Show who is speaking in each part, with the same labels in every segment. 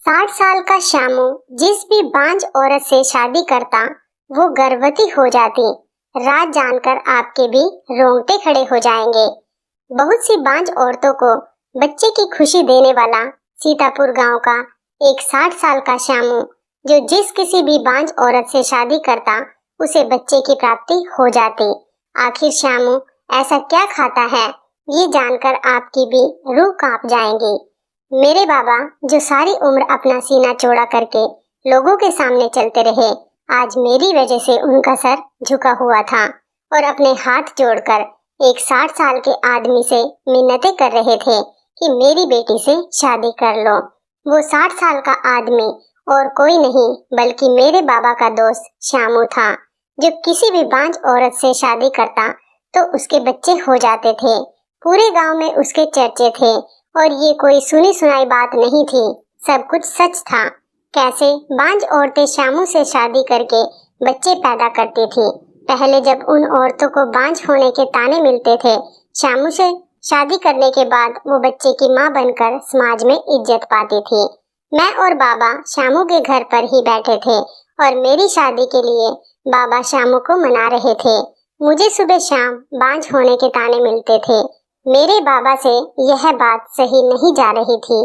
Speaker 1: 60 साल का श्यामू जिस भी बांझ औरत से शादी करता वो गर्भवती हो जाती। राज जानकर आपके भी रोंगटे खड़े हो जाएंगे। बहुत सी बांझ औरतों को बच्चे की खुशी देने वाला सीतापुर गांव का एक 60 साल का श्यामू जो जिस किसी भी बांझ औरत से शादी करता उसे बच्चे की प्राप्ति हो जाती। आखिर श्यामू ऐसा क्या खाता है ये जानकर आपकी भी रूह कांप जाएंगी। मेरे बाबा जो सारी उम्र अपना सीना चौड़ा करके लोगों के सामने चलते रहे, आज मेरी वजह से उनका सर झुका हुआ था और अपने हाथ जोड़कर एक 60 साल के आदमी से मिन्नतें कर रहे थे कि मेरी बेटी से शादी कर लो। वो 60 साल का आदमी और कोई नहीं बल्कि मेरे बाबा का दोस्त श्यामू था, जो किसी भी बांझ औरत से शादी करता तो उसके बच्चे हो जाते थे। पूरे गांव में उसके चर्चे थे और ये कोई सुनी सुनाई बात नहीं थी, सब कुछ सच था। कैसे बांझ औरतें श्यामू से शादी करके बच्चे पैदा करती थी। पहले जब उन औरतों को बांझ होने के ताने मिलते थे, श्यामू से शादी करने के बाद वो बच्चे की मां बनकर समाज में इज्जत पाती थी। मैं और बाबा श्यामू के घर पर ही बैठे थे और मेरी शादी के लिए बाबा श्यामू को मना रहे थे। मुझे सुबह शाम बांझ होने के ताने मिलते थे। मेरे बाबा से यह बात सही नहीं जा रही थी।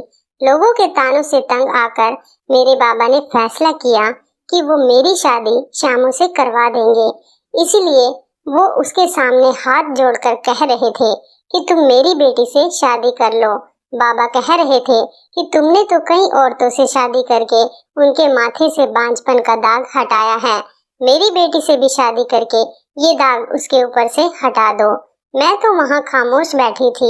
Speaker 1: लोगों के तानों से तंग आकर मेरे बाबा ने फैसला किया कि वो मेरी शादी श्यामू से करवा देंगे। इसीलिए वो उसके सामने हाथ जोड़कर कह रहे थे कि तुम मेरी बेटी से शादी कर लो। बाबा कह रहे थे कि तुमने तो कई औरतों से शादी करके उनके माथे से बांझपन का दाग हटाया है, मेरी बेटी से भी शादी करके ये दाग उसके ऊपर से हटा दो। मैं तो वहाँ खामोश बैठी थी।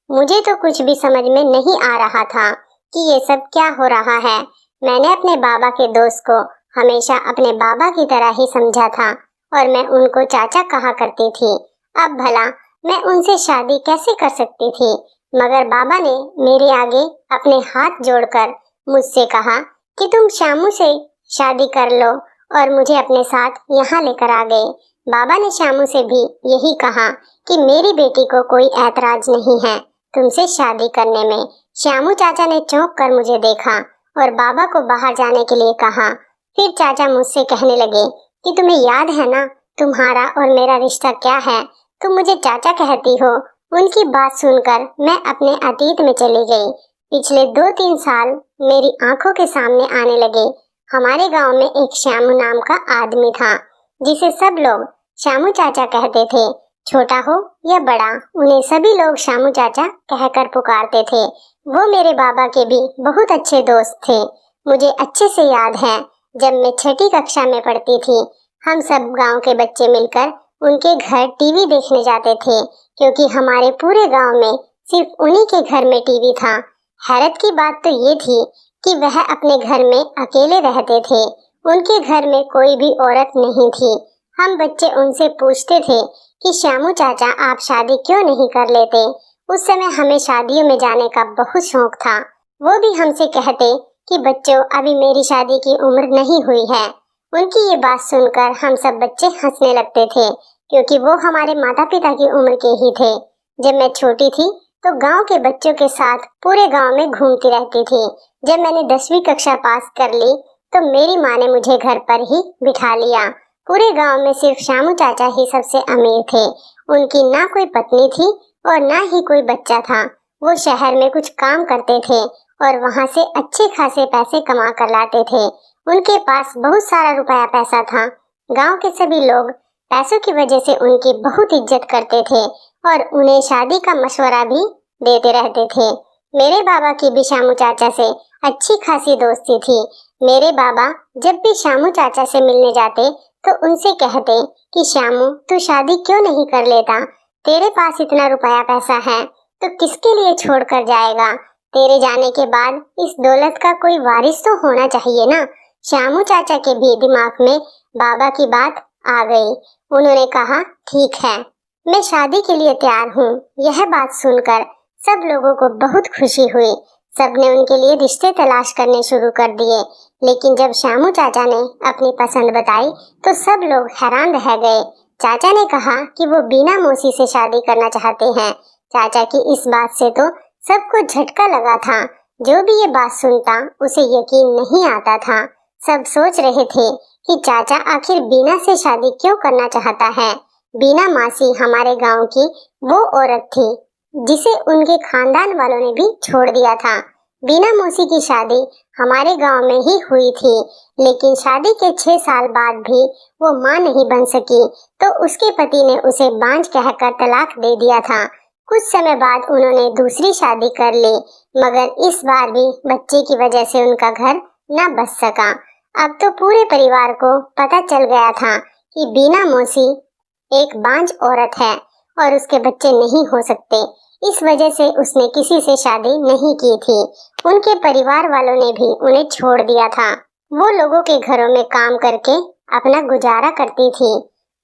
Speaker 1: मुझे तो कुछ भी समझ में नहीं आ रहा था कि ये सब क्या हो रहा है। मैंने अपने बाबा के दोस्त को हमेशा अपने बाबा की तरह ही समझा था और मैं उनको चाचा कहा करती थी। अब भला मैं उनसे शादी कैसे कर सकती थी, मगर बाबा ने मेरे आगे अपने हाथ जोड़कर मुझसे कहा कि तुम श्यामू से शादी कर लो और मुझे अपने साथ यहाँ लेकर आ गए। बाबा ने श्यामू से भी यही कहा कि मेरी बेटी को कोई ऐतराज नहीं है तुमसे शादी करने में। श्यामू चाचा ने चौंक कर मुझे देखा और बाबा को बाहर जाने के लिए कहा। फिर चाचा मुझसे कहने लगे कि तुम्हें याद है ना तुम्हारा और मेरा रिश्ता क्या है, तुम मुझे चाचा कहती हो। उनकी बात सुनकर मैं अपने अतीत में चली गई। पिछले 2-3 साल मेरी आंखों के सामने आने लगे। हमारे गांव में एक श्यामू नाम का आदमी था जिसे सब लोग श्यामू चाचा कहते थे। छोटा हो या बड़ा, उन्हें सभी लोग श्यामू चाचा कहकर पुकारते थे। वो मेरे बाबा के भी बहुत अच्छे दोस्त थे। मुझे अच्छे से याद है जब मैं 6ठी कक्षा में पढ़ती थी, हम सब गांव के बच्चे मिलकर उनके घर टीवी देखने जाते थे, क्योंकि हमारे पूरे गांव में सिर्फ उन्हीं के घर में टीवी था। हैरत की बात तो ये थी कि वह अपने घर में अकेले रहते थे। उनके घर में कोई भी औरत नहीं थी। हम बच्चे उनसे पूछते थे कि श्यामू चाचा आप शादी क्यों नहीं कर लेते। उस समय हमें शादियों में जाने का बहुत शौक था। वो भी हमसे कहते कि बच्चों अभी मेरी शादी की उम्र नहीं हुई है। उनकी ये बात सुनकर हम सब बच्चे हंसने लगते थे, क्योंकि वो हमारे माता पिता की उम्र के ही थे। जब मैं छोटी थी तो गांव के बच्चों के साथ पूरे गांव में घूमती रहती थी। जब मैंने 10वीं कक्षा पास कर ली तो मेरी माँ ने मुझे घर पर ही बिठा लिया। पूरे गांव में सिर्फ श्यामू चाचा ही सबसे अमीर थे। उनकी ना कोई पत्नी थी और ना ही कोई बच्चा था। वो शहर में कुछ काम करते थे और वहां से अच्छे खासे पैसे कमा कर लाते थे। उनके पास बहुत सारा रुपया पैसा था। गांव के सभी लोग पैसों की वजह से उनकी बहुत इज्जत करते थे और उन्हें शादी का मशवरा भी देते रहते थे। मेरे बाबा की भी श्यामू चाचा से अच्छी खासी दोस्ती थी। मेरे बाबा जब भी श्यामू चाचा से मिलने जाते तो उनसे कहते कि श्यामू तू शादी क्यों नहीं कर लेता, तेरे पास इतना रुपया पैसा है तो किसके लिए छोड़ कर जाएगा। तेरे जाने के बाद इस दौलत का कोई वारिस तो होना चाहिए ना। श्यामू चाचा के भी दिमाग में बाबा की बात आ गई। उन्होंने कहा ठीक है, मैं शादी के लिए तैयार हूँ। यह बात सुनकर सब लोगों को बहुत खुशी हुई। सबने उनके लिए रिश्ते तलाश करने शुरू कर दिए। लेकिन जब श्यामू चाचा ने अपनी पसंद बताई तो सब लोग हैरान रह गए। चाचा ने कहा कि वो बीना मौसी से शादी करना चाहते हैं। चाचा की इस बात से तो सबको झटका लगा था। जो भी ये बात सुनता उसे यकीन नहीं आता था। सब सोच रहे थे कि चाचा आखिर बीना से शादी क्यों करना चाहता है। बीना मासी हमारे गांव की वो औरत थी जिसे उनके खानदान वालों ने भी छोड़ दिया था। बीना मौसी की शादी हमारे गांव में ही हुई थी, लेकिन शादी के 6 साल बाद भी वो मां नहीं बन सकी, तो उसके पति ने उसे बांझ कहकर तलाक दे दिया था। कुछ समय बाद उन्होंने दूसरी शादी कर ली, मगर इस बार भी बच्चे की वजह से उनका घर न बच सका। अब तो पूरे परिवार को पता चल गया था कि बीना मौसी एक बांझ औरत है और उसके बच्चे नहीं हो सकते। इस वजह से उसने किसी से शादी नहीं की थी। उनके परिवार वालों ने भी उन्हें छोड़ दिया था। वो लोगों के घरों में काम करके अपना गुजारा करती थी।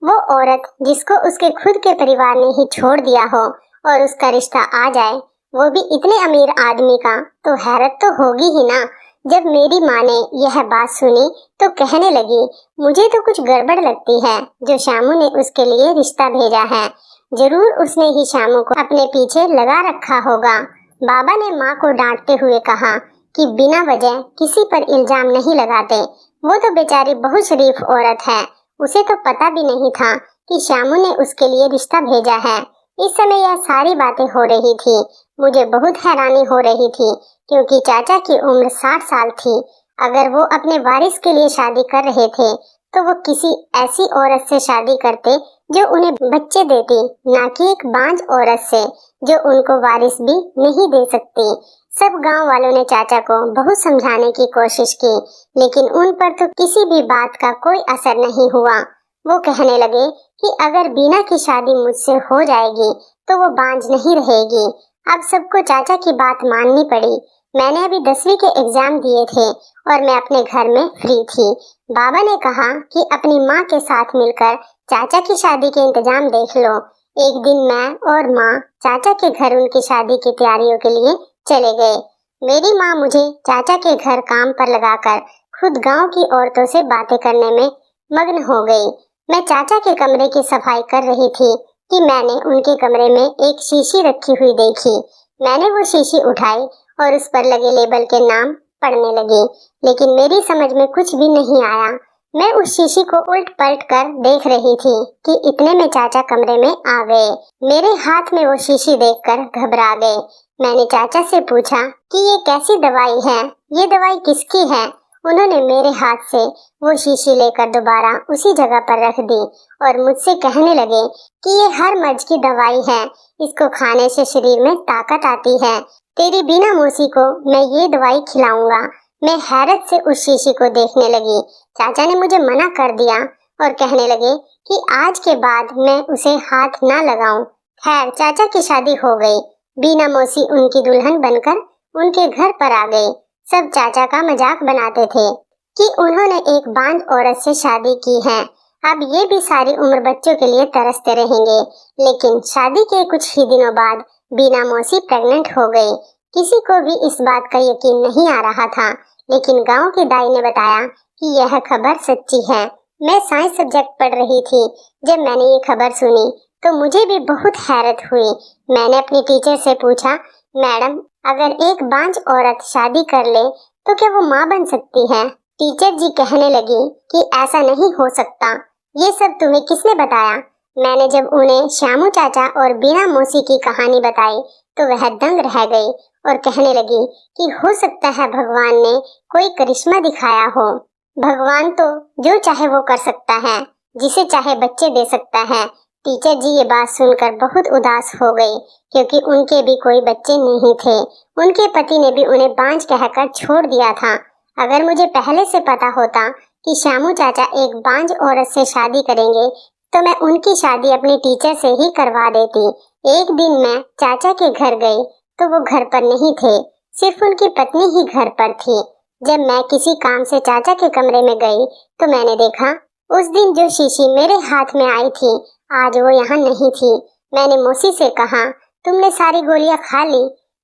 Speaker 1: वो औरत जिसको उसके खुद के परिवार ने ही छोड़ दिया हो और उसका रिश्ता आ जाए, वो भी इतने अमीर आदमी का, तो हैरत तो होगी ही ना। जब मेरी माँ ने यह बात सुनी तो कहने लगी, मुझे तो कुछ गड़बड़ लगती है जो शामू ने उसके लिए रिश्ता भेजा है। जरूर उसने ही शामू को अपने पीछे लगा रखा होगा। बाबा ने माँ को डांटते हुए कहा कि बिना वजह किसी पर इल्जाम नहीं लगाते। वो तो बेचारी बहुत शरीफ औरत है, उसे तो पता भी नहीं था कि शामू ने उसके लिए रिश्ता भेजा है। इस समय यह सारी बातें हो रही थी। मुझे बहुत हैरानी हो रही थी क्योंकि चाचा की उम्र 60 साल थी। अगर वो अपने वारिस के लिए शादी कर रहे थे तो वो किसी ऐसी औरत से शादी करते जो उन्हें बच्चे देती, ना कि एक बांझ औरत से जो उनको वारिस भी नहीं दे सकती। सब गांव वालों ने चाचा को बहुत समझाने की कोशिश की, लेकिन उन पर तो किसी भी बात का कोई असर नहीं हुआ। वो कहने लगे कि अगर बीना की शादी मुझसे हो जाएगी तो वो बांझ नहीं रहेगी। अब सबको चाचा की बात माननी पड़ी। मैंने अभी 10वीं के एग्जाम दिए थे और मैं अपने घर में फ्री थी। बाबा ने कहा कि अपनी माँ के साथ मिलकर चाचा की शादी के इंतजाम देख लो। एक दिन मैं और माँ चाचा के घर उनकी शादी की तैयारियों के लिए चले गए। मेरी माँ मुझे चाचा के घर काम पर लगाकर खुद गांव की औरतों से बातें करने में मग्न हो गई। मैं चाचा के कमरे की सफाई कर रही थी कि मैंने उनके कमरे में एक शीशी रखी हुई देखी। मैंने वो शीशी उठाई और उस पर लगे लेबल के नाम पढ़ने लगी, लेकिन मेरी समझ में कुछ भी नहीं आया। मैं उस शीशी को उल्ट पलट कर देख रही थी कि इतने में चाचा कमरे में आ गए। मेरे हाथ में वो शीशी देखकर घबरा गए। मैंने चाचा से पूछा कि ये कैसी दवाई है, ये दवाई किसकी है। उन्होंने मेरे हाथ से वो शीशी लेकर दोबारा उसी जगह पर रख दी और मुझसे कहने लगे कि ये हर मर्ज की दवाई है, इसको खाने से शरीर में ताकत आती है। तेरी बीना मौसी को मैं ये दवाई खिलाऊंगा। मैं हैरत से उस शीशी को देखने लगी। चाचा ने मुझे मना कर दिया और कहने लगे कि आज के बाद मैं उसे हाथ ना लगाऊं। खैर, चाचा की शादी हो गई। बीना मौसी उनकी दुल्हन बनकर उनके घर पर आ गई। सब चाचा का मजाक बनाते थे कि उन्होंने एक बांझ औरत से शादी की है, अब ये भी सारी उम्र बच्चों के लिए तरसते रहेंगे। लेकिन शादी के कुछ ही दिनों बाद बीना मौसी प्रेग्नेंट हो गई। किसी को भी इस बात का यकीन नहीं आ रहा था, लेकिन गांव की दाई ने बताया कि यह खबर सच्ची है। मैं साइंस सब्जेक्ट पढ़ रही थी। जब मैंने ये खबर सुनी तो मुझे भी बहुत हैरत हुई। मैंने अपनी टीचर से पूछा, मैडम, अगर एक बांझ औरत शादी कर ले तो क्या वो माँ बन सकती है? टीचर जी कहने लगी कि ऐसा नहीं हो सकता। ये सब तुम्हें किसने बताया? मैंने जब उन्हें श्यामू चाचा और बीना मौसी की कहानी बताई तो वह दंग रह गई और कहने लगी कि हो सकता है भगवान ने कोई करिश्मा दिखाया हो। भगवान तो जो चाहे वो कर सकता है, जिसे चाहे बच्चे दे सकता है। टीचर जी ये बात सुनकर बहुत उदास हो गई क्योंकि उनके भी कोई बच्चे नहीं थे। उनके पति ने भी उन्हें बांझ कहकर छोड़ दिया था। अगर मुझे पहले से पता होता कि श्यामू चाचा एक बांझ औरत से शादी करेंगे तो मैं उनकी शादी अपनी टीचर से ही करवा देती। एक दिन मैं चाचा के घर गई तो वो घर पर नहीं थे, सिर्फ उनकी पत्नी ही घर पर थी। जब मैं किसी काम से चाचा के कमरे में गई तो मैंने देखा उस दिन जो शीशी मेरे हाथ में आई थी आज वो यहाँ नहीं थी। मैंने मौसी से कहा, तुमने सारी गोलियां खा ली?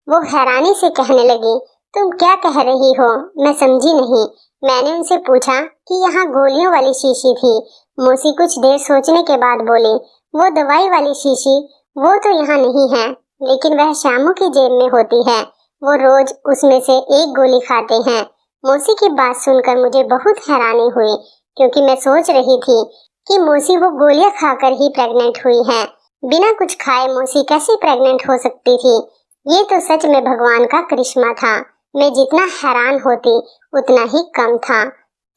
Speaker 1: वो हैरानी से कहने लगी, तुम क्या कह रही हो? मैं समझी नहीं। मैंने उनसे पूछा कि यहाँ गोलियों वाली शीशी थी। मौसी कुछ देर सोचने के बाद बोली, वो दवाई वाली शीशी वो तो यहाँ नहीं है, लेकिन वह श्यामू की जेब में होती है। वो रोज उसमें से एक गोली खाते हैं। मौसी की बात सुनकर मुझे बहुत हैरानी हुई, क्योंकि मैं सोच रही थी कि मौसी वो गोलियां खाकर ही प्रेग्नेंट हुई है। बिना कुछ खाए मौसी कैसे प्रेग्नेंट हो सकती थी? ये तो सच में भगवान का करिश्मा था। मैं जितना हैरान होती उतना ही कम था।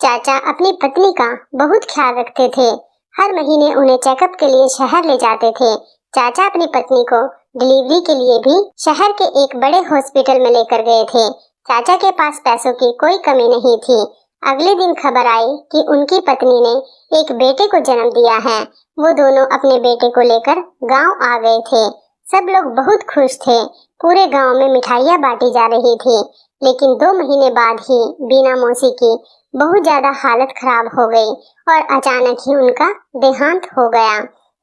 Speaker 1: चाचा अपनी पत्नी का बहुत ख्याल रखते थे। हर महीने उन्हें चेकअप के लिए शहर ले जाते थे। चाचा अपनी पत्नी को डिलीवरी के लिए भी शहर के एक बड़े हॉस्पिटल में लेकर गए थे। चाचा के पास पैसों की कोई कमी नहीं थी। अगले दिन खबर आई कि उनकी पत्नी ने एक बेटे को जन्म दिया है। वो दोनों अपने बेटे को लेकर गांव आ गए थे। सब लोग बहुत खुश थे। पूरे गांव में मिठाइयाँ बांटी जा रही थी। लेकिन 2 महीने बाद ही बीना मौसी की बहुत ज्यादा हालत खराब हो गई और अचानक ही उनका देहांत हो गया।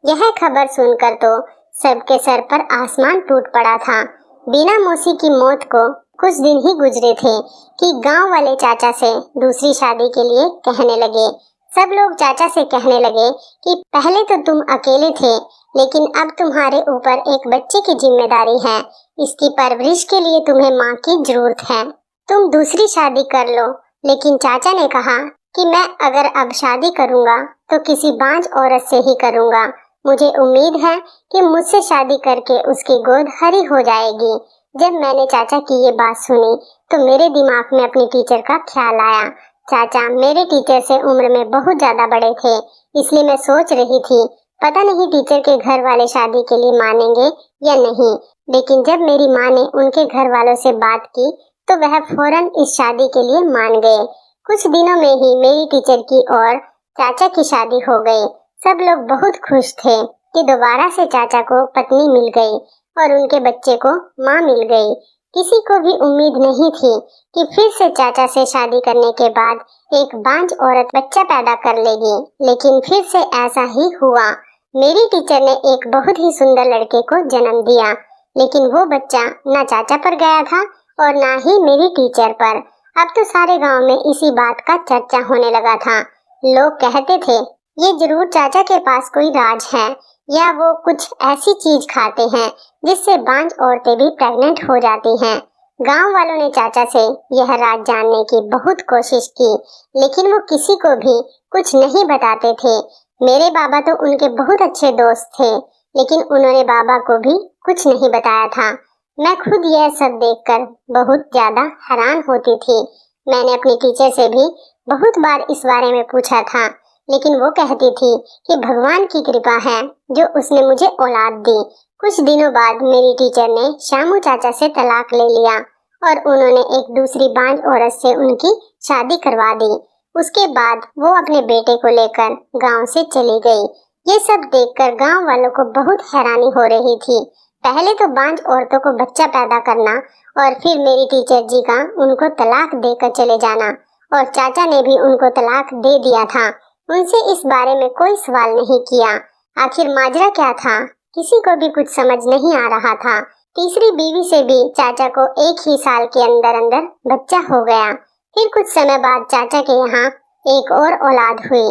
Speaker 1: यह खबर सुनकर तो सबके सर पर आसमान टूट पड़ा था। बीना मौसी की मौत को कुछ दिन ही गुजरे थे कि गांव वाले चाचा से दूसरी शादी के लिए कहने लगे। सब लोग चाचा से कहने लगे कि पहले तो तुम अकेले थे, लेकिन अब तुम्हारे ऊपर एक बच्चे की जिम्मेदारी है। इसकी परवरिश के लिए तुम्हें माँ की जरूरत है। तुम दूसरी शादी कर लो। लेकिन चाचा ने कहा कि मैं अगर अब शादी करूँगा तो किसी बांझ औरत से ही करूँगा। मुझे उम्मीद है कि मुझसे शादी करके उसकी गोद हरी हो जाएगी। जब मैंने चाचा की ये बात सुनी तो मेरे दिमाग में अपनी टीचर का ख्याल आया। चाचा मेरे टीचर से उम्र में बहुत ज्यादा बड़े थे, इसलिए मैं सोच रही थी पता नहीं टीचर के घर वाले शादी के लिए मानेंगे या नहीं। लेकिन जब मेरी माँ ने उनके घर वालों से बात की तो वह फौरन इस शादी के लिए मान गए। कुछ दिनों में ही मेरी टीचर की और चाचा की शादी हो गई। सब लोग बहुत खुश थे कि दोबारा से चाचा को पत्नी मिल गई और उनके बच्चे को माँ मिल गई। किसी को भी उम्मीद नहीं थी कि फिर से चाचा से शादी करने के बाद एक बांझ औरत बच्चा पैदा कर लेगी, लेकिन फिर से ऐसा ही हुआ। मेरी टीचर ने एक बहुत ही सुंदर लड़के को जन्म दिया, लेकिन वो बच्चा ना चाचा पर गया था और ना ही मेरी टीचर पर। अब तो सारे गांव में इसी बात का चर्चा होने लगा था। लोग कहते थे ये जरूर चाचा के पास कोई राज है, या वो कुछ ऐसी चीज खाते हैं जिससे बांझ औरतें भी प्रेग्नेंट हो जाती हैं। गांव वालों ने चाचा से यह राज जानने की बहुत कोशिश की, लेकिन वो किसी को भी कुछ नहीं बताते थे। मेरे बाबा तो उनके बहुत अच्छे दोस्त थे, लेकिन उन्होंने बाबा को भी कुछ नहीं बताया था। मैं खुद यह सब देखकर बहुत ज्यादा हैरान होती थी। मैंने अपनी टीचर से भी बहुत बार इस बारे में पूछा था, लेकिन वो कहती थी कि भगवान की कृपा है जो उसने मुझे औलाद दी। कुछ दिनों बाद मेरी टीचर ने शामू चाचा से तलाक ले लिया और उन्होंने एक दूसरी बांझ औरत से उनकी शादी करवा दी। उसके बाद वो अपने बेटे को लेकर गांव से चली गई। ये सब देखकर गांव वालों को बहुत हैरानी हो रही थी। पहले तो बांझ औरतों को बच्चा पैदा करना और फिर मेरी टीचर जी का उनको तलाक देकर चले जाना, और चाचा ने भी उनको तलाक दे दिया था। उनसे इस बारे में कोई सवाल नहीं किया। आखिर माजरा क्या था, किसी को भी कुछ समझ नहीं आ रहा था। तीसरी बीवी से भी चाचा को एक ही साल के अंदर अंदर बच्चा हो गया। फिर कुछ समय बाद चाचा के यहाँ एक और औलाद हुई।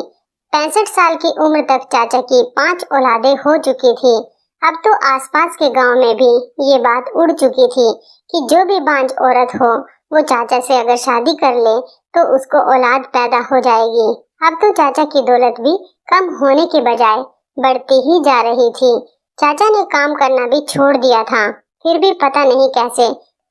Speaker 1: 65 साल की उम्र तक चाचा की 5 औलादें हो चुकी थी। अब तो आसपास के गांव में भी ये बात उड़ चुकी थी कि जो भी बांझ औरत हो वो चाचा से अगर शादी कर ले तो उसको औलाद पैदा हो जाएगी। अब तो चाचा की दौलत भी कम होने के बजाय बढ़ती ही जा रही थी। चाचा ने काम करना भी छोड़ दिया था, फिर भी पता नहीं कैसे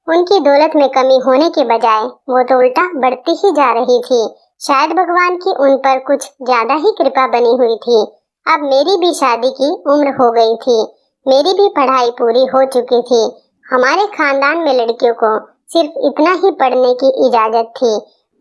Speaker 1: उनकी दौलत में कमी होने के बजाय वो तो उल्टा बढ़ती ही जा रही थी। शायद भगवान की उन पर कुछ ज्यादा ही कृपा बनी हुई थी। अब मेरी भी शादी की उम्र हो गई थी, मेरी भी पढ़ाई पूरी हो चुकी थी। हमारे खानदान में लड़कियों को सिर्फ इतना ही पढ़ने की इजाजत थी,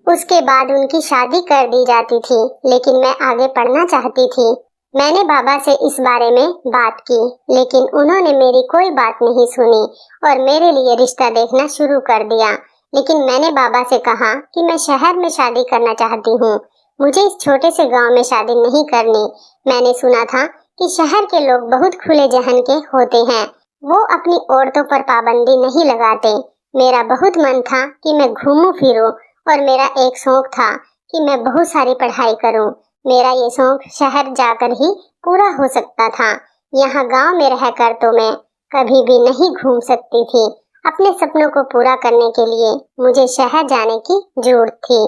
Speaker 1: उसके बाद उनकी शादी कर दी जाती थी। लेकिन मैं आगे पढ़ना चाहती थी। मैंने बाबा से इस बारे में बात की, लेकिन उन्होंने मेरी कोई बात नहीं सुनी और मेरे लिए रिश्ता देखना शुरू कर दिया। लेकिन मैंने बाबा से कहा कि मैं शहर में शादी करना चाहती हूँ, मुझे इस छोटे से गांव में शादी नहीं करनी। मैंने सुना था कि शहर के लोग बहुत खुले जहन के होते हैं, वो अपनी औरतों पर पाबंदी नहीं लगाते। मेरा बहुत मन था कि मैं घूमूं फिरूं और मेरा एक शौक था कि मैं बहुत सारी पढ़ाई करूं। मेरा ये शौक शहर जाकर ही पूरा हो सकता था। यहाँ गांव में रहकर तो मैं कभी भी नहीं घूम सकती थी अपने सपनों को पूरा करने के लिए मुझे शहर जाने की जरूरत थी,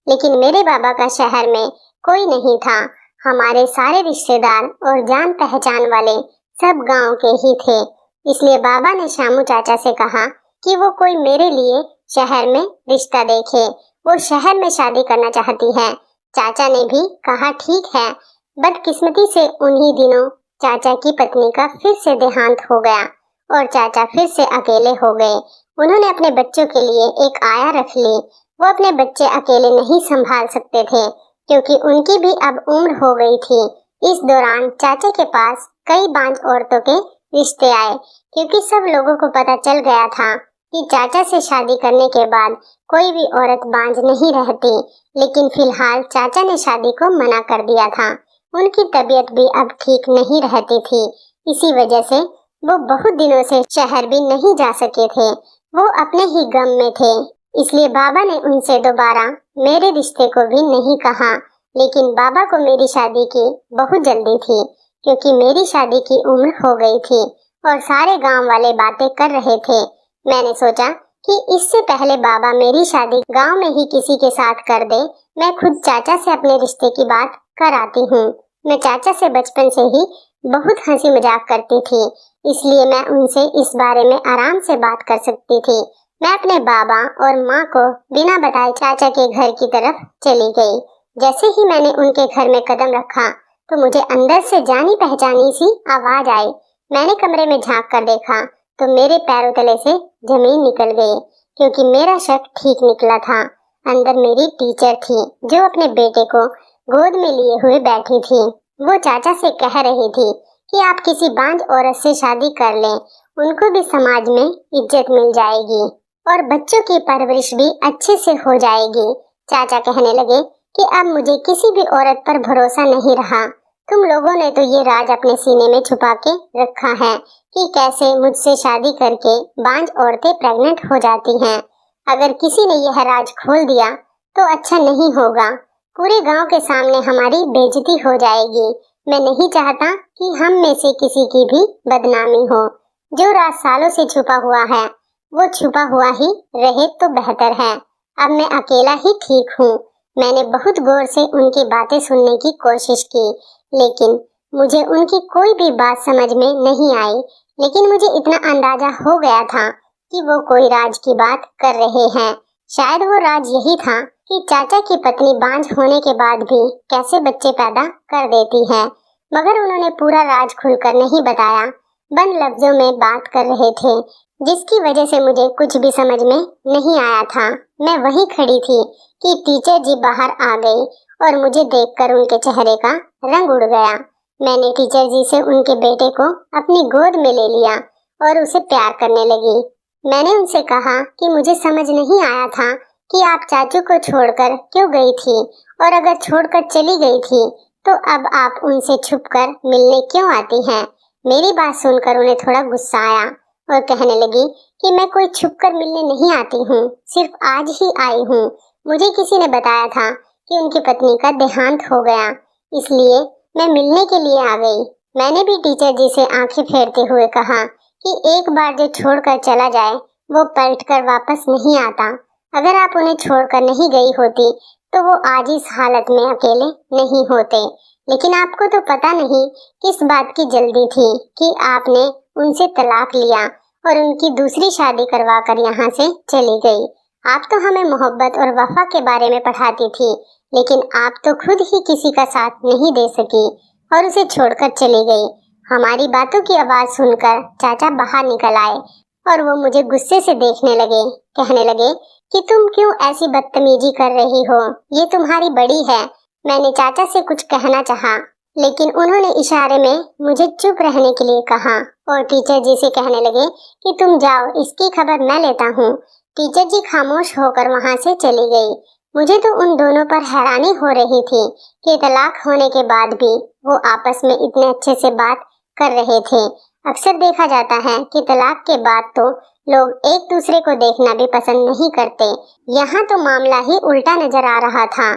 Speaker 1: लेकिन मेरे बाबा का शहर में कोई नहीं था। हमारे सारे रिश्तेदार और जान पहचान वाले सब गांव के ही थे। इसलिए बाबा ने शामू चाचा से कहा कि वो कोई मेरे लिए शहर में रिश्ता देखे। वो शहर में शादी करना चाहती है। चाचा ने भी कहा ठीक है। बदकिस्मती से उन्हीं दिनों चाचा की पत्नी का फिर से देहांत हो गया और चाचा फिर से अकेले हो गए। उन्होंने अपने बच्चों के लिए एक आया रख ली। वो अपने बच्चे अकेले नहीं संभाल सकते थे क्योंकि उनकी भी अब उम्र हो गई थी। इस दौरान चाचा के पास कई बांझ औरतों के रिश्ते आए क्योंकि सब लोगों को पता चल गया था कि चाचा से शादी करने के बाद कोई भी औरत बांझ नहीं रहती। लेकिन फिलहाल चाचा ने शादी को मना कर दिया था। उनकी तबीयत भी अब ठीक नहीं रहती थी। इसी वजह से वो बहुत दिनों से शहर भी नहीं जा सके थे। वो अपने ही गम में थे। इसलिए बाबा ने उनसे दोबारा मेरे रिश्ते को भी नहीं कहा। लेकिन बाबा को मेरी शादी की बहुत जल्दी थी क्योंकि मेरी शादी की उम्र हो गई थी और सारे गांव वाले बातें कर रहे थे। मैंने सोचा कि इससे पहले बाबा मेरी शादी गांव में ही किसी के साथ कर दे, मैं खुद चाचा से अपने रिश्ते की बात कर आती हूँ। मैं चाचा से बचपन से ही बहुत हंसी मजाक करती थी, इसलिए मैं उनसे इस बारे में आराम से बात कर सकती थी। मैं अपने बाबा और माँ को बिना बताए चाचा के घर की तरफ चली गई। जैसे ही मैंने उनके घर में कदम रखा तो मुझे अंदर से जानी पहचानी सी आवाज आई। मैंने कमरे में झांक कर देखा तो मेरे पैरों तले से जमीन निकल गई क्योंकि मेरा शक ठीक निकला था। अंदर मेरी टीचर थी जो अपने बेटे को गोद में लिए हुए बैठी थी। वो चाचा से कह रही थी कि आप किसी बांझ औरत से शादी कर लें, उनको भी समाज में इज्जत मिल जाएगी और बच्चों की परवरिश भी अच्छे से हो जाएगी। चाचा कहने लगे कि अब मुझे किसी भी औरत पर भरोसा नहीं रहा। तुम लोगों ने तो ये राज अपने सीने में छुपा के रखा है कि कैसे मुझसे शादी करके बांझ औरतें प्रेग्नेंट हो जाती हैं। अगर किसी ने यह राज खोल दिया तो अच्छा नहीं होगा। पूरे गांव के सामने हमारी बेइज्जती हो जाएगी। मैं नहीं चाहता कि हम में से किसी की भी बदनामी हो। जो राज सालों से छुपा हुआ है वो छुपा हुआ ही रहे तो बेहतर है। अब मैं अकेला ही ठीक हूँ। मैंने बहुत गौर से उनकी बातें सुनने की कोशिश की, लेकिन मुझे उनकी कोई भी बात समझ में नहीं आई। लेकिन मुझे इतना अंदाजा हो गया था कि वो कोई राज की बात कर रहे हैं। शायद वो राज यही था कि चाचा की पत्नी बांझ होने के बाद भी कैसे बच्चे पैदा कर देती है। मगर उन्होंने पूरा राज खुलकर नहीं बताया, बंद लफ्जों में बात कर रहे थे, जिसकी वजह से मुझे कुछ भी समझ में नहीं आया था। मैं वहीं खड़ी थी कि टीचर जी बाहर आ गई और मुझे देखकर उनके चेहरे का रंग उड़ गया। मैंने टीचर जी से उनके बेटे को अपनी गोद में ले लिया और उसे प्यार करने लगी। मैंने उनसे कहा कि मुझे समझ नहीं आया था कि आप चाचू को छोड़कर क्यों गई थी, और अगर छोड़कर चली गई थी तो अब आप उनसे छुपकर मिलने क्यों आती हैं। मेरी बात सुनकर उन्हें थोड़ा गुस्सा आया और कहने लगी कि मैं कोई छुपकर मिलने नहीं आती हूँ, सिर्फ आज ही आई हूँ। मुझे किसी ने बताया था कि उनकी पत्नी का देहांत हो गया, इसलिए मैं मिलने के लिए आ गई। मैंने भी टीचर जी से आंखें फेरते हुए कहा कि एक बार जो छोड़कर चला जाए वो पलटकर वापस नहीं आता। अगर आप उन्हें छोड़कर नहीं गई होती तो वो आज इस हालत में अकेले नहीं होते। लेकिन आपको तो पता नहीं किस बात की जल्दी थी कि आपने उनसे तलाक लिया और उनकी दूसरी शादी करवा कर यहाँ से चली गई। आप तो हमें मोहब्बत और वफा के बारे में पढ़ाती थी, लेकिन आप तो खुद ही किसी का साथ नहीं दे सकी और उसे छोड़कर चली गई। हमारी बातों की आवाज सुनकर चाचा बाहर निकल आए और वो मुझे गुस्से से देखने लगे। कहने लगे कि तुम क्यों ऐसी बदतमीजी कर रही हो, ये तुम्हारी बड़ी है। मैंने चाचा से कुछ कहना चाहा, लेकिन उन्होंने इशारे में मुझे चुप रहने के लिए कहा और टीचर जी से कहने लगे कि तुम जाओ, इसकी खबर मैं लेता हूँ। टीचर जी खामोश होकर वहाँ से चली गई। मुझे तो उन दोनों पर हैरानी हो रही थी कि तलाक होने के बाद भी वो आपस में इतने अच्छे से बात कर रहे थे। अक्सर देखा जाता है कि तलाक के बाद तो लोग एक दूसरे को देखना भी पसंद नहीं करते। यहाँ तो मामला ही उल्टा नजर आ रहा था।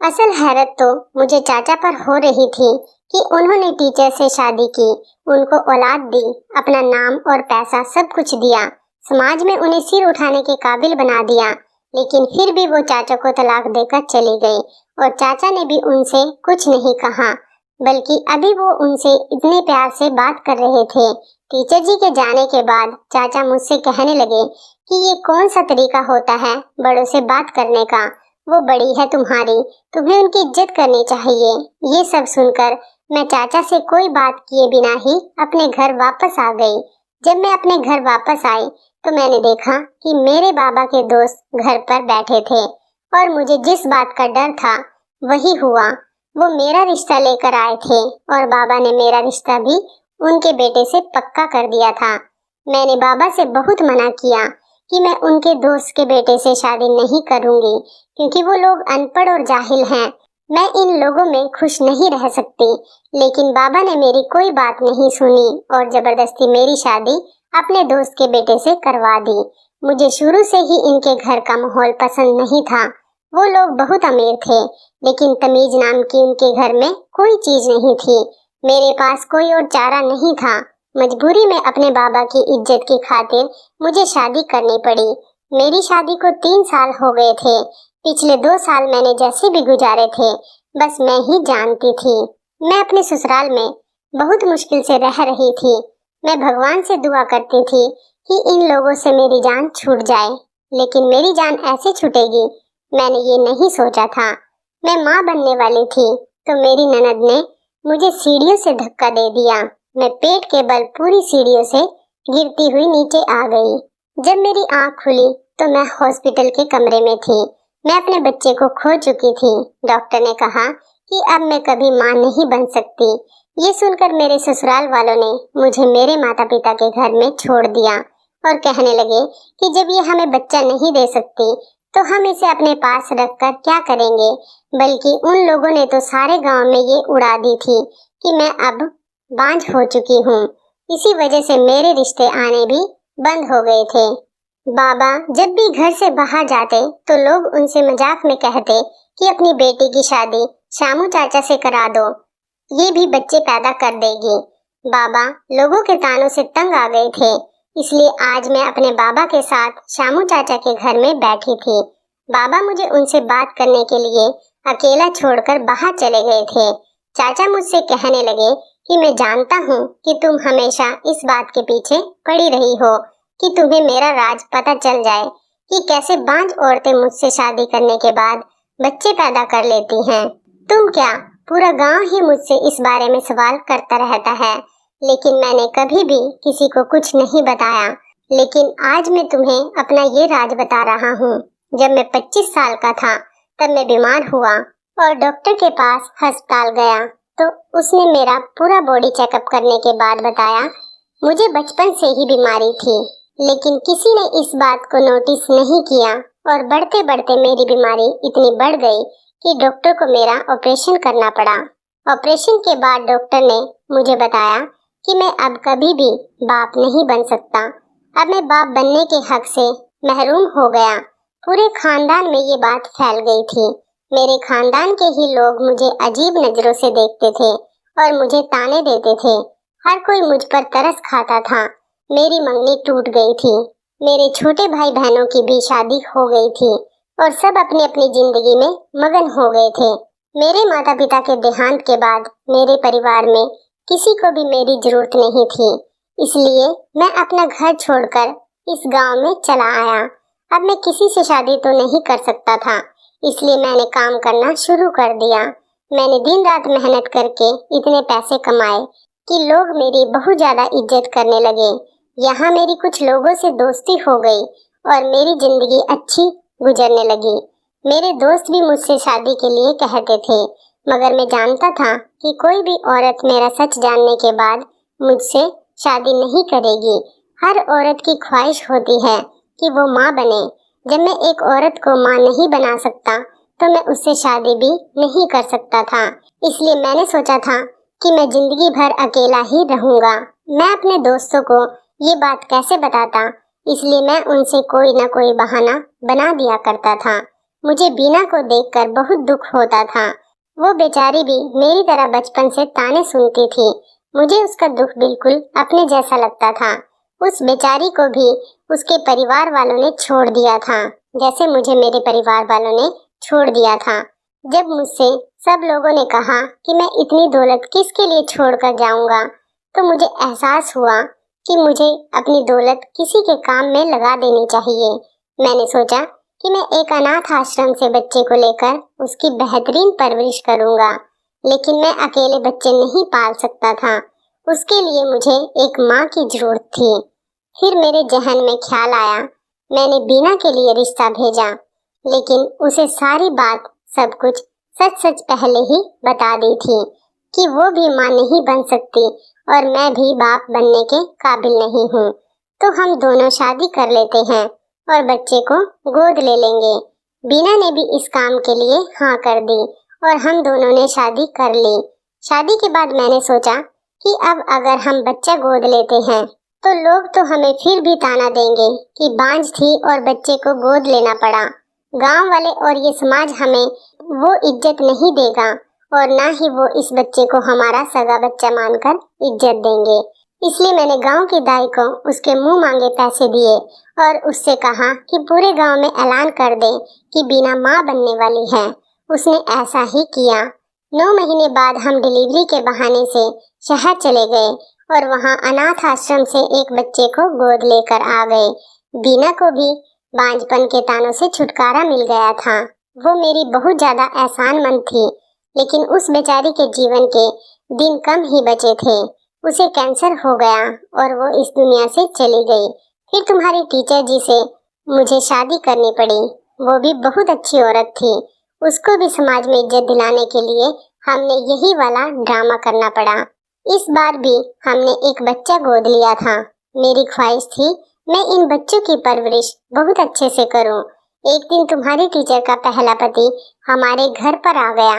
Speaker 1: असल हैरत तो मुझे चाचा पर हो रही थी कि उन्होंने टीचर से शादी की, उनको औलाद दी, अपना नाम और पैसा सब कुछ दिया, समाज में उन्हें सिर उठाने के काबिल बना दिया। लेकिन फिर भी वो चाचा को तलाक देकर चली गई और चाचा ने भी उनसे कुछ नहीं कहा, बल्कि अभी वो उनसे इतने प्यार से बात कर रहे थे। टीचर जी के जाने के बाद चाचा मुझसे कहने लगे कि ये कौन सा तरीका होता है बड़ों से बात करने का, वो बड़ी है तुम्हारी, तुम्हें उनकी इज्जत करनी चाहिए। ये सब सुनकर मैं चाचा से कोई बात किए बिना ही अपने घर वापस आ गई। जब मैं अपने घर वापस आई तो मैंने देखा कि मेरे बाबा के दोस्त घर पर बैठे थे और मुझे जिस बात का डर था वही हुआ। वो मेरा रिश्ता लेकर आए थे और बाबा ने मेरा रिश्ता भी उनके बेटे से पक्का कर दिया था। मैंने बाबा से बहुत मना किया कि मैं उनके दोस्त के बेटे से शादी नहीं करूंगी, क्योंकि वो लोग अनपढ़ और जाहिल हैं। मैं इन लोगों में खुश नहीं रह सकती। लेकिन बाबा ने मेरी कोई बात नहीं सुनी और जबरदस्ती मेरी शादी अपने दोस्त के बेटे से करवा दी। मुझे शुरू से ही इनके घर का माहौल पसंद नहीं था। वो लोग बहुत अमीर थे, लेकिन तमीज नाम की उनके घर में कोई चीज नहीं थी। मेरे पास कोई और चारा नहीं था। मजबूरी में अपने बाबा की इज्जत की खातिर मुझे शादी करनी पड़ी। मेरी शादी को 3 साल हो गए थे। पिछले 2 साल मैंने जैसे भी गुजारे थे बस मैं ही जानती थी। मैं अपने ससुराल में बहुत मुश्किल से रह रही थी। मैं भगवान से दुआ करती थी कि इन लोगों से मेरी जान छूट जाए, लेकिन मेरी जान ऐसे छूटेगी मैंने ये नहीं सोचा था। मैं माँ बनने वाली थी तो मेरी ननद ने मुझे सीढ़ियों से धक्का दे दिया। मैं पेट के बल पूरी सीढ़ियों से गिरती हुई नीचे आ गई। जब मेरी आँख खुली तो मैं हॉस्पिटल के कमरे में थी। मैं अपने बच्चे को खो चुकी थी। डॉक्टर ने कहा कि अब मैं कभी माँ नहीं बन सकती। ये सुनकर मेरे ससुराल वालों ने मुझे मेरे माता पिता के घर में छोड़ दिया और कहने लगे कि जब ये हमें बच्चा नहीं दे सकती तो हम इसे अपने पास रखकर क्या करेंगे। बल्कि उन लोगों ने तो सारे गांव में ये उड़ा दी थी कि मैं अब बांझ हो चुकी हूँ। इसी वजह से मेरे रिश्ते आने भी बंद हो गए थे। बाबा जब भी घर से बाहर जाते तो लोग उनसे मजाक में कहते कि अपनी बेटी की शादी शामू चाचा से करा दो, ये भी बच्चे पैदा कर देगी। बाबा लोगों के तानों से तंग आ गए थे, इसलिए आज मैं अपने बाबा के साथ शामू चाचा के घर में बैठी थी। बाबा मुझे उनसे बात करने के लिए अकेला छोड़कर बाहर चले गए थे। चाचा मुझसे कहने लगे कि मैं जानता हूँ कि तुम हमेशा इस बात के पीछे पड़ी रही हो कि तुम्हें मेरा राज पता चल जाए कि कैसे बांझ औरतें मुझसे शादी करने के बाद बच्चे पैदा कर लेती हैं। तुम क्या, पूरा गांव ही मुझसे इस बारे में सवाल करता रहता है, लेकिन मैंने कभी भी किसी को कुछ नहीं बताया। लेकिन आज मैं तुम्हें अपना ये राज बता रहा हूँ। जब मैं 25 साल का था तब मैं बीमार हुआ और डॉक्टर के पास अस्पताल गया तो उसने मेरा पूरा बॉडी चेकअप करने के बाद बताया मुझे बचपन से ही बीमारी थी, लेकिन किसी ने इस बात को नोटिस नहीं किया और बढ़ते बढ़ते मेरी बीमारी इतनी बढ़ गई कि डॉक्टर को मेरा ऑपरेशन करना पड़ा। ऑपरेशन के बाद डॉक्टर ने मुझे बताया कि मैं अब कभी भी बाप नहीं बन सकता। अब मैं बाप बनने के हक से महरूम हो गया। पूरे खानदान में ये बात फैल गई थी। मेरे खानदान के ही लोग मुझे अजीब नजरों से देखते थे और मुझे ताने देते थे। हर कोई मुझ पर तरस खाता था। मेरी मंगनी टूट गई थी। मेरे छोटे भाई बहनों की भी शादी हो गई थी और सब अपनी अपनी जिंदगी में मगन हो गए थे। मेरे माता पिता के देहांत के बाद मेरे परिवार में किसी को भी मेरी जरूरत नहीं थी, इसलिए मैं अपना घर छोड़कर इस गांव में चला आया। अब मैं किसी से शादी तो नहीं कर सकता था, इसलिए मैंने काम करना शुरू कर दिया। मैंने दिन रात मेहनत करके इतने पैसे कमाए कि लोग मेरी बहुत ज्यादा इज्जत करने लगे। यहाँ मेरी कुछ लोगों से दोस्ती हो गई और मेरी जिंदगी अच्छी गुजरने लगी। मेरे दोस्त भी मुझसे शादी के लिए कहते थे, मगर मैं जानता था कि कोई भी औरत मेरा सच जानने के बाद मुझसे शादी नहीं करेगी। हर औरत की ख्वाहिश होती है कि वो माँ बने। जब मैं एक औरत को माँ नहीं बना सकता तो मैं उससे शादी भी नहीं कर सकता था। इसलिए मैंने सोचा था कि मैं जिंदगी भर अकेला ही रहूंगा। मैं अपने दोस्तों को ये बात कैसे बताता, इसलिए मैं उनसे कोई न कोई बहाना बना दिया करता था। मुझे बीना को देखकर बहुत दुख होता था। वो बेचारी भी मेरी तरह बचपन से ताने सुनती थी। मुझे उसका दुख बिल्कुल अपने जैसा लगता था। उस बेचारी को भी उसके परिवार वालों ने छोड़ दिया था, जैसे मुझे मेरे परिवार वालों ने छोड़ दिया था। जब मुझसे सब लोगों ने कहा कि मैं इतनी दौलत किसके लिए छोड़कर जाऊंगा, तो मुझे एहसास हुआ कि मुझे अपनी दौलत किसी के काम में लगा देनी चाहिए। मैंने सोचा कि मैं एक अनाथ आश्रम से बच्चे को लेकर उसकी बेहतरीन परवरिश करूंगा, लेकिन मैं अकेले बच्चे नहीं पाल सकता था। उसके लिए मुझे एक माँ की जरूरत थी। फिर मेरे जहन में ख्याल आया, मैंने बीना के लिए रिश्ता भेजा, लेकिन उसे सारी बात सब कुछ सच सच पहले ही बता दी थी कि वो भी माँ नहीं बन सकती और मैं भी बाप बनने के काबिल नहीं हूँ, तो हम दोनों शादी कर लेते हैं और बच्चे को गोद ले लेंगे। बीना ने भी इस काम के लिए हाँ कर दी और हम दोनों ने शादी कर ली। शादी के बाद मैंने सोचा कि अब अगर हम बच्चा गोद लेते हैं तो लोग तो हमें फिर भी ताना देंगे कि बांझ थी और बच्चे को गोद लेना पड़ा। गांव वाले और ये समाज हमें वो इज्जत नहीं देगा और ना ही वो इस बच्चे को हमारा सगा बच्चा मानकर इज्जत देंगे। इसलिए मैंने गांव की दाई को उसके मुंह मांगे पैसे दिए और उससे कहा कि पूरे गांव में ऐलान कर दे कि बीना माँ बनने वाली है। उसने ऐसा ही किया। 9 महीने बाद हम डिलीवरी के बहाने से शहर चले गए और वहाँ अनाथ आश्रम से एक बच्चे को गोद लेकर आ गए। बीना को भी बांझपन के तानों से छुटकारा मिल गया था। वो मेरी बहुत ज्यादा एहसानमंद थी, लेकिन उस बेचारी के जीवन के दिन कम ही बचे थे। उसे कैंसर हो गया और वो इस दुनिया से चली गई। फिर तुम्हारी टीचर जी से मुझे शादी करनी पड़ी। वो भी बहुत अच्छी औरत थी। उसको भी समाज में इज्जत दिलाने के लिए हमने यही वाला ड्रामा करना पड़ा। इस बार भी हमने एक बच्चा गोद लिया था। मेरी ख्वाहिश थी मैं इन बच्चों की परवरिश बहुत अच्छे से करूं। एक दिन तुम्हारी टीचर का पहला पति हमारे घर पर आ गया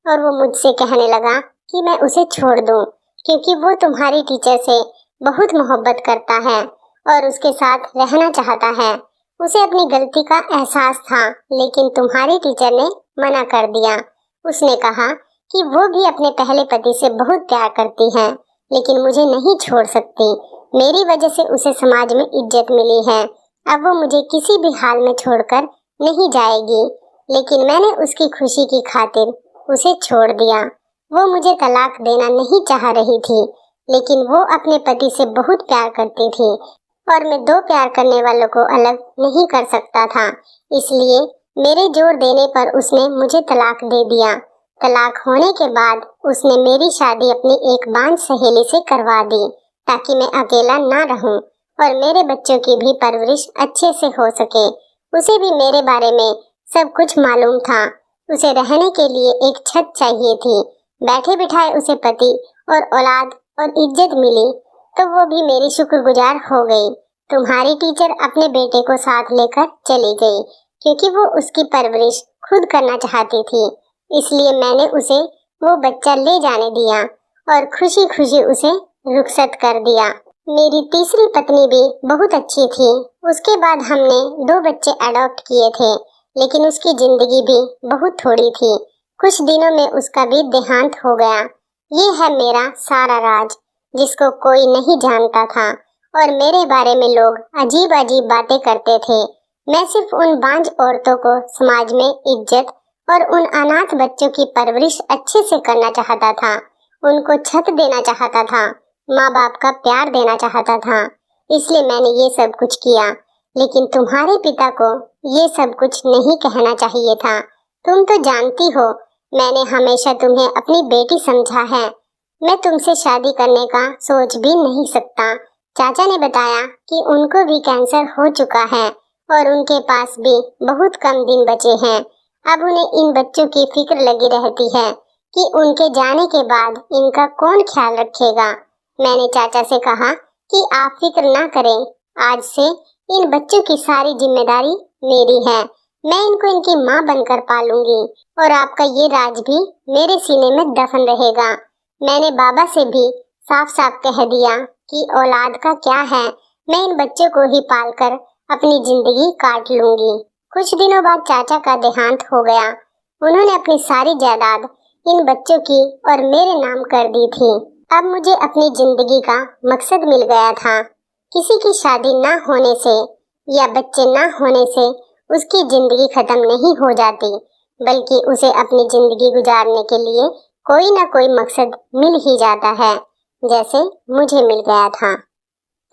Speaker 1: और वो मुझसे कहने लगा कि मैं उसे छोड़ दूं, क्योंकि वो तुम्हारी टीचर से बहुत मोहब्बत करता है और उसके साथ रहना चाहता है। उसे अपनी गलती का एहसास था, लेकिन तुम्हारी टीचर ने मना कर दिया। उसने कहा कि वो भी अपने पहले पति से बहुत प्यार करती है, लेकिन मुझे नहीं छोड़ सकती। मेरी वजह से उसे समाज में इज्जत मिली है। अब वो मुझे किसी भी हाल में छोड़कर नहीं जाएगी। लेकिन मैंने उसकी खुशी की खातिर उसे छोड़ दिया। वो मुझे तलाक देना नहीं चाह रही थी, लेकिन वो अपने पति से बहुत प्यार करती थी और मैं दो प्यार करने वालों को अलग नहीं कर सकता था। इसलिए मेरे जोर देने पर उसने मुझे तलाक दे दिया। तलाक होने के बाद उसने मेरी शादी अपनी एक बांझ सहेली से करवा दी, ताकि मैं अकेला ना रहूं और मेरे बच्चों की भी परवरिश अच्छे से हो सके। उसे भी मेरे बारे में सब कुछ मालूम था। उसे रहने के लिए एक छत चाहिए थी। बैठे बिठाए उसे पति और औलाद और इज्जत मिली, तो वो भी मेरी शुक्रगुजार हो गई। तुम्हारी टीचर अपने बेटे को साथ लेकर चली गई, क्योंकि वो उसकी परवरिश खुद करना चाहती थी। इसलिए मैंने उसे वो बच्चा ले जाने दिया और खुशी खुशी उसे रुखसत कर दिया। मेरी तीसरी पत्नी भी बहुत अच्छी थी। उसके बाद हमने 2 बच्चे अडॉप्ट किए थे, लेकिन उसकी जिंदगी भी बहुत थोड़ी थी। कुछ दिनों में उसका भी देहांत हो गया। ये है मेरा सारा राज, जिसको कोई नहीं जानता था और मेरे बारे में लोग अजीब अजीब बातें करते थे। मैं सिर्फ उन बांझ औरतों को समाज में इज्जत और उन अनाथ बच्चों की परवरिश अच्छे से करना चाहता था। उनको छत देना चाहता था, माँ बाप का प्यार देना चाहता था। इसलिए मैंने ये सब कुछ किया। लेकिन तुम्हारे पिता को ये सब कुछ नहीं कहना चाहिए था। तुम तो जानती हो, मैंने हमेशा तुम्हें अपनी बेटी समझा है। मैं तुमसे शादी करने का सोच भी नहीं सकता। चाचा ने बताया कि उनको भी कैंसर हो चुका है और उनके पास भी बहुत कम दिन बचे हैं। अब उन्हें इन बच्चों की फिक्र लगी रहती है कि उनके जाने के बाद इनका कौन ख्याल रखेगा। मैंने चाचा से कहा कि आप फिक्र ना करें, आज से इन बच्चों की सारी जिम्मेदारी मेरी है। मैं इनको इनकी माँ बनकर पालूंगी और आपका ये राज भी मेरे सीने में दफन रहेगा। मैंने बाबा से भी साफ साफ कह दिया कि औलाद का क्या है, मैं इन बच्चों को ही पालकर अपनी जिंदगी काट लूंगी। कुछ दिनों बाद चाचा का देहांत हो गया। उन्होंने अपनी सारी जायदाद इन बच्चों की और मेरे नाम कर दी थी। अब मुझे अपनी जिंदगी का मकसद मिल गया था। किसी की शादी न होने से या बच्चे ना होने से उसकी जिंदगी खत्म नहीं हो जाती, बल्कि उसे अपनी जिंदगी गुजारने के लिए कोई ना कोई मकसद मिल ही जाता है, जैसे मुझे मिल गया था।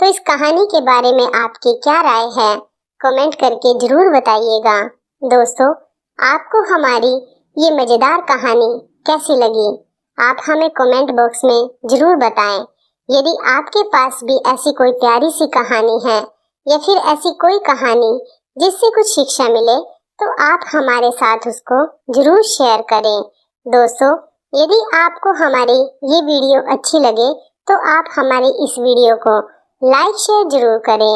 Speaker 1: तो इस कहानी के बारे में आपकी क्या राय है, कमेंट करके जरूर बताइएगा। दोस्तों, आपको हमारी ये मजेदार कहानी कैसी लगी, आप हमें कमेंट बॉक्स में जरूर बताएं। यदि आपके पास भी ऐसी कोई प्यारी सी कहानी है या फिर ऐसी कोई कहानी जिससे कुछ शिक्षा मिले, तो आप हमारे साथ उसको जरूर शेयर करें। दोस्तों, यदि आपको हमारी ये वीडियो अच्छी लगे तो आप हमारे इस वीडियो को लाइक शेयर जरूर करें।